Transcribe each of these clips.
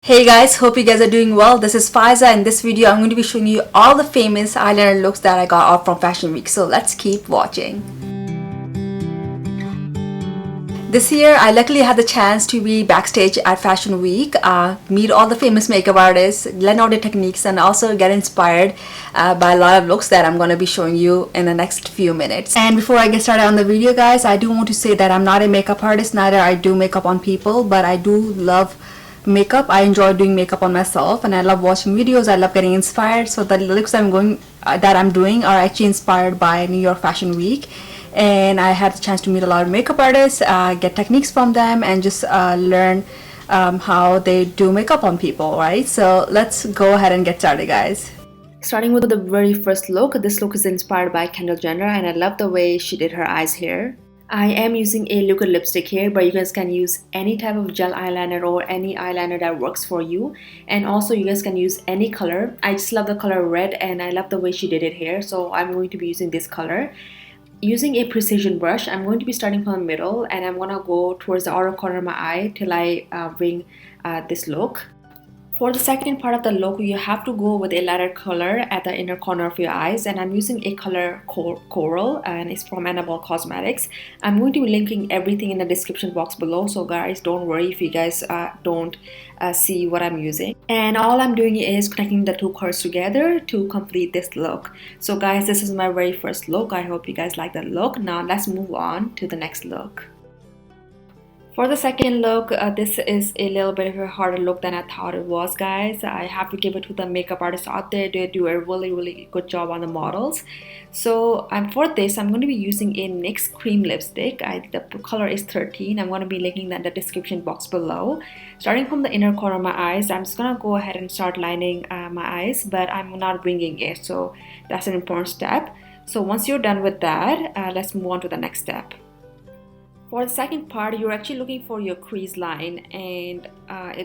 Hey guys, hope you guys are doing well. This is Faiza. In this video, I'm going to be showing you all the famous eyeliner looks that I got off from Fashion Week. So let's keep watching. This year, I luckily had the chance to be backstage at Fashion Week, meet all the famous makeup artists, learn all the techniques, and also get inspired by a lot of looks that I'm going to be showing you in the next few minutes. And before I get started on the video, guys, I do want to say that I'm not a makeup artist, neither I do makeup on people, but I do love makeup. I enjoy doing makeup on myself, and I love watching videos. I love getting inspired. So the looks that I'm doing are actually inspired by New York Fashion Week, and I had the chance to meet a lot of makeup artists, get techniques from them, and just learn how they do makeup on people, right? So let's go ahead and get started, guys. Starting with the very first look, this look is inspired by Kendall Jenner, and I love the way she did her eyes here. I am using a liquid lipstick here, but you guys can use any type of gel eyeliner or any eyeliner that works for you. And also you guys can use any color. I just love the color red, and I love the way she did it here, so I'm going to be using this color. Using a precision brush, I'm going to be starting from the middle, and I'm going to go towards the outer corner of my eye till I bring this look. For the second part of the look, you have to go with a lighter color at the inner corner of your eyes, and I'm using a color Coral, and it's from Inam Cosmetics. I'm going to be linking everything in the description box below, so guys, don't worry if you guys don't see what I'm using. And all I'm doing is connecting the two colors together to complete this look. So guys, this is my very first look. I hope you guys like that look. Now let's move on to the next look. For the second look, this is a little bit of a harder look than I thought it was, guys. I have to give it to the makeup artists out there. They do a really good job on the models. So for this, I'm going to be using a NYX cream lipstick. The color is 13. I'm going to be linking that in the description box below. Starting from the inner corner of my eyes, I'm just going to go ahead and start lining my eyes, but I'm not winging it. So that's an important step. So once you're done with that, let's move on to the next step. For the second part, you're actually looking for your crease line, and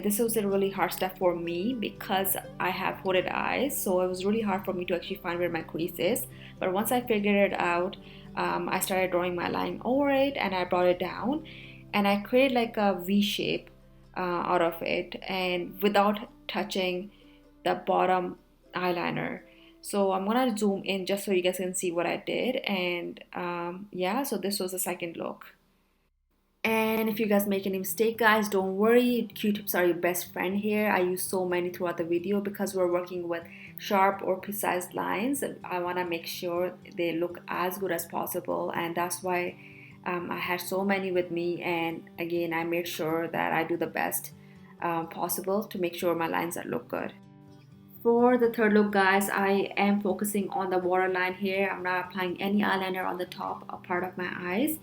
this was a really hard step for me because I have hooded eyes, so it was really hard for me to actually find where my crease is. But once I figured it out, I started drawing my line over it, and I brought it down, and I created like a V shape out of it, and without touching the bottom eyeliner. So I'm gonna zoom in just so you guys can see what I did, and yeah, so this was the second look. And if you guys make any mistake, guys, don't worry, Q-tips are your best friend here. I use so many throughout the video because we're working with sharp or precise lines. I want to make sure they look as good as possible, and that's why I had so many with me. And again, I made sure that I do the best possible to make sure my lines look good. For the third look, guys, I am focusing on the waterline here. I'm not applying any eyeliner on the top or part of my eyes.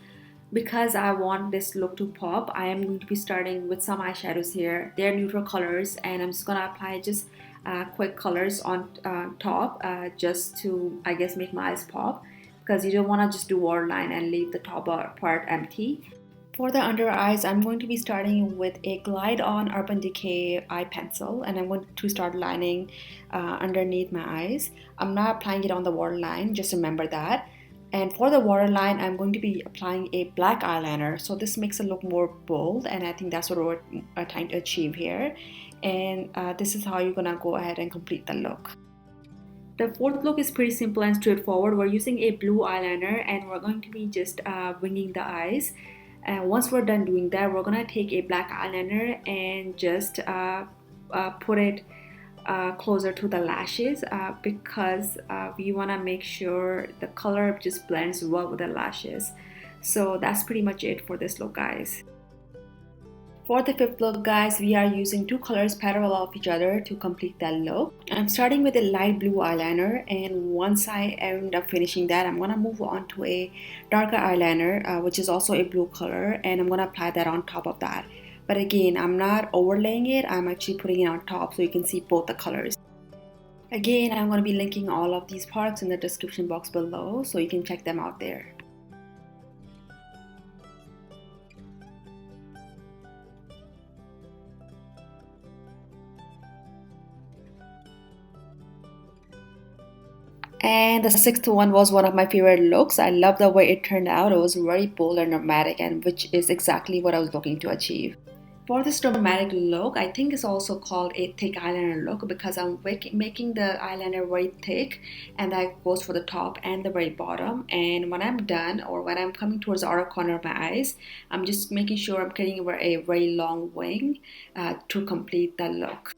Because I want this look to pop, I am going to be starting with some eyeshadows here. They're neutral colors, and I'm just gonna apply just quick colors on top just to, I guess, make my eyes pop, because you don't want to just do waterline and leave the top part empty. For the under eyes, I'm going to be starting with a Glide On Urban Decay eye pencil, and I'm going to start lining underneath my eyes. I'm not applying it on the waterline, just remember that. And for the waterline, I'm going to be applying a black eyeliner. So this makes it look more bold, and I think that's what we're trying to achieve here. And this is how you're gonna go ahead and complete the look. The fourth look is pretty simple and straightforward. We're using a blue eyeliner, and we're going to be just winging the eyes. And once we're done doing that, we're gonna take a black eyeliner and just put it closer to the lashes because we want to make sure the color just blends well with the lashes. So that's pretty much it for this look, guys. For the fifth look, guys, we are using two colors parallel of each other to complete that look. I'm starting with a light blue eyeliner, and once I end up finishing that, I'm gonna move on to a darker eyeliner which is also a blue color, and I'm gonna apply that on top of that. But again, I'm not overlaying it, I'm actually putting it on top so you can see both the colors. Again, I'm going to be linking all of these products in the description box below so you can check them out there. And the sixth one was one of my favorite looks. I love the way it turned out. It was very bold and dramatic, and which is exactly what I was looking to achieve. For this dramatic look, I think it's also called a thick eyeliner look because I'm making the eyeliner very thick, and that goes for the top and the very bottom. And when I'm done, or when I'm coming towards the outer corner of my eyes, I'm just making sure I'm creating a very long wing to complete the look.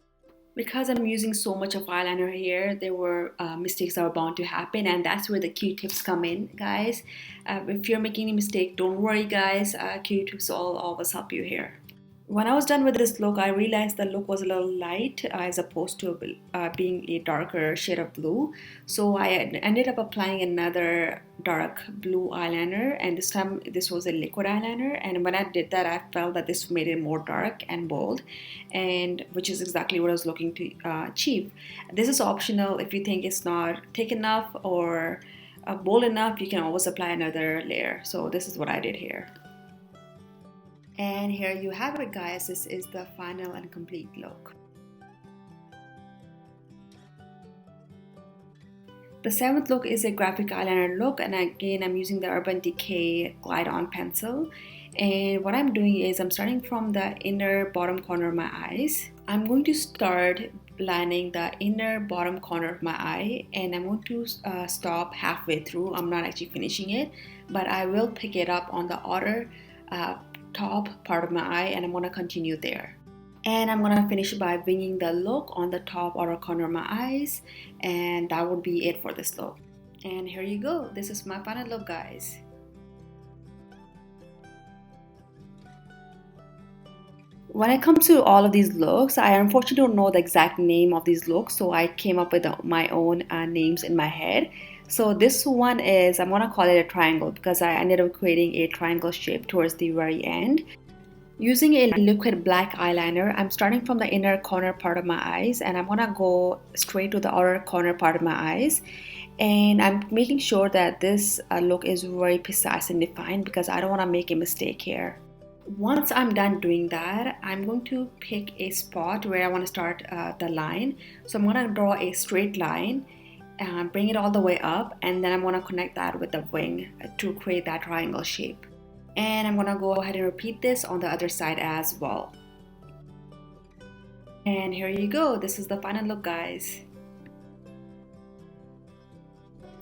Because I'm using so much of eyeliner here, there were mistakes that were bound to happen, and that's where the Q-tips come in, guys. If you're making a mistake, don't worry, guys. Q-tips will always help you here. When I was done with this look, I realized the look was a little light as opposed to being a darker shade of blue. So I ended up applying another dark blue eyeliner, and this time this was a liquid eyeliner. And when I did that, I felt that this made it more dark and bold, and which is exactly what I was looking to achieve. This is optional. If you think it's not thick enough or bold enough, you can always apply another layer. So this is what I did here. And here you have it, guys. This is the final and complete look. The seventh look is a graphic eyeliner look, and again I'm using the Urban Decay Glide On pencil. And what I'm doing is I'm starting from the inner bottom corner of my eyes. I'm going to start lining the inner bottom corner of my eye, and I'm going to stop halfway through. I'm not actually finishing it, but I will pick it up on the outer top part of my eye, and I'm going to continue there. And I'm going to finish by winging the look on the top outer corner of my eyes, and that would be it for this look. And here you go. This is my final look, guys. When it comes to all of these looks, I unfortunately don't know the exact name of these looks, so I came up with my own names in my head. So this one is, I'm gonna call it a triangle because I ended up creating a triangle shape towards the very end. Using a liquid black eyeliner, I'm starting from the inner corner part of my eyes, and I'm gonna go straight to the outer corner part of my eyes. And I'm making sure that this look is very precise and defined because I don't wanna make a mistake here. Once I'm done doing that, I'm going to pick a spot where I want to start the line. So I'm going to draw a straight line and bring it all the way up, and then I'm going to connect that with the wing to create that triangle shape. And I'm going to go ahead and repeat this on the other side as well. And here you go. This is the final look, guys.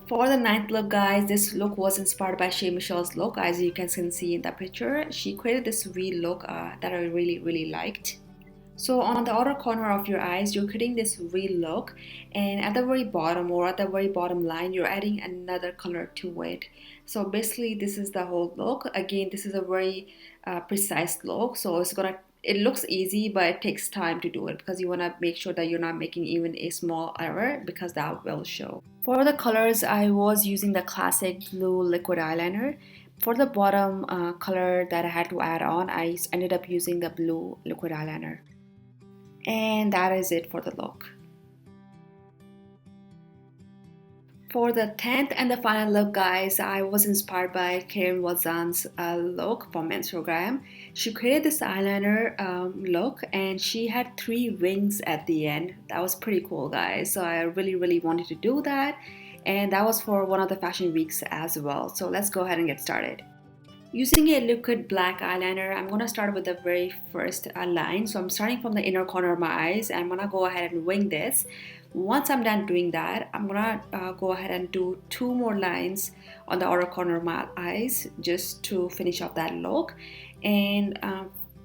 For the ninth look, guys, this look was inspired by Shay Mitchell's look. As you can see in the picture, she created this V look that I really liked. So on the outer corner of your eyes, you're creating this V look, and at the very bottom or at the very bottom line, you're adding another color to it. So basically, this is the whole look. Again, this is a very precise look, so it looks easy, but it takes time to do it because you want to make sure that you're not making even a small error because that will show. For the colors, I was using the classic blue liquid eyeliner. For the bottom color that I had to add on, I ended up using the blue liquid eyeliner. And that is it for the look. For the 10th and the final look, guys, I was inspired by Karen Wazan's look from Instagram. She created this eyeliner look, and she had 3 wings at the end. That was pretty cool, guys. So I really wanted to do that, and that was for one of the fashion weeks as well. So let's go ahead and get started. Using a liquid black eyeliner, I'm going to start with the very first line. So I'm starting from the inner corner of my eyes, and I'm going to go ahead and wing this. Once I'm done doing that, I'm gonna go ahead and do 2 more lines on the outer corner of my eyes just to finish off that look. And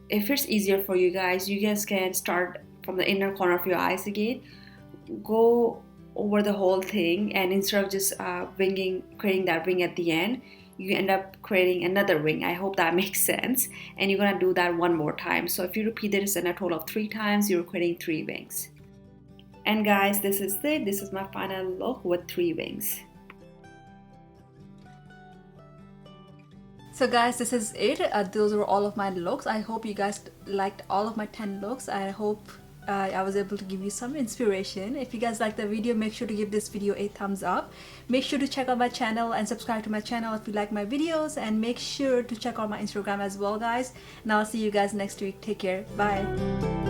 if it's easier for you guys can start from the inner corner of your eyes again, go over the whole thing, and instead of just creating that wing at the end, you end up creating another wing. I hope that makes sense. And you're gonna do that 1 more time. So if you repeat this in a total of 3 times, you're creating 3 wings. And guys, this is it. This is my final look with 3 wings. So guys, this is it. Those were all of my looks. I hope you guys liked all of my 10 looks. I hope I was able to give you some inspiration. If you guys liked the video, make sure to give this video a thumbs up. Make sure to check out my channel and subscribe to my channel if you like my videos. And make sure to check out my Instagram as well, guys. And I'll see you guys next week. Take care. Bye.